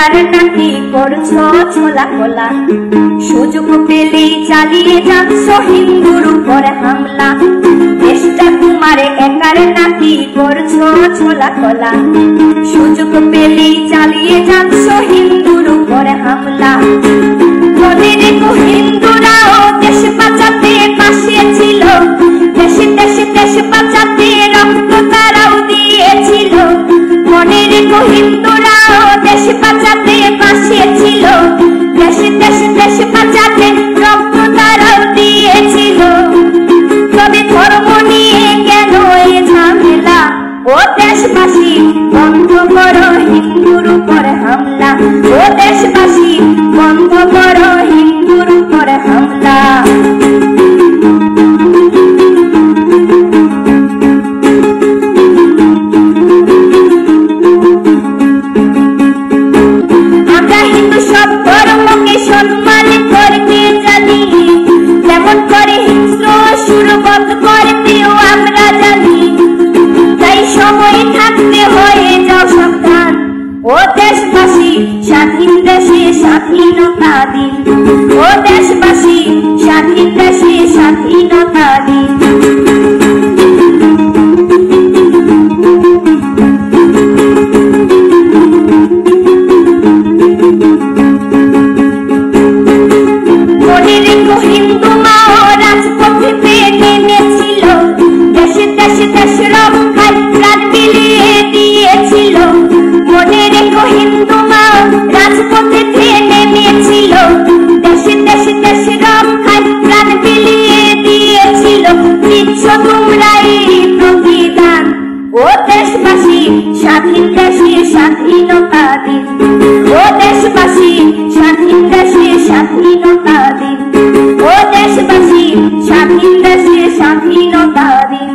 একার নাকি করছো ছোলা খোলা, সুযোগ পেলেই চালিয়ে যাচ্ছ হিন্দুর উপর হামলা। দেশটা তোমার একার নাকি করছো ছোলা খোলা, সুযোগ পেলেই চালিয়ে যাচ্ছ হিন্দুর উপর হামলা। মনে রেখো হিন্দুরাও দেশ বাঁচাতে পাশে ছিল, দেশে দেশে দেশ বাঁচাতে রক্ত তারাও দিয়েছিল। মনে রেখো হিন্দুরাও দেশ বাঁচাতে পাশে ছিল, দেশে দেশে দেশ বাঁচাতে রক্ত তারাও দিয়েছিল। তবে ধর্ম নিয়ে কেন এ ঝামেলা? ও দেশবাসী বন্ধ করো হিন্দুর উপর হামলা, ও দেশবাসী বন্ধ করো হিন্দুর উপর হামলা। আমরা হিন্দু সব ধর্মকে সম্মান করতে জানি, যেমন করে হিংস্র সুরবধ করতেও আমরা জানি। তাই সময় থাকতে হয়ে যাও সাবধান, ও দেশবাসী স্বাধীন দেশে স্বাধীনতা দিন, ও দেশবাসী স্বাধীন দেশে স্বাধীনতা দিন। মনে রেখো হিন্দু মাও রাজপথে নেমেছিল, দেশে দেশে দেশ রক্ষায় প্রাণ বিলিয়ে দিয়েছিল। মনে রেখো হিন্দু মাও রাজপথে নেমেছিল, দেশে দেশে দেশ রক্ষায় প্রাণ বিলিয়ে দিয়েছিল। দিচ্ছ তোমরা এই প্রতিদান, ও দেশবাসী স্বাধীন দেশে স্বাধীনতা দিন, ও দেশবাসী স্বাধীন দেশে স্বাধীনতা দিন, ও দেশবাসী স্বাধীন দেশে স্বাধীনতা দিন।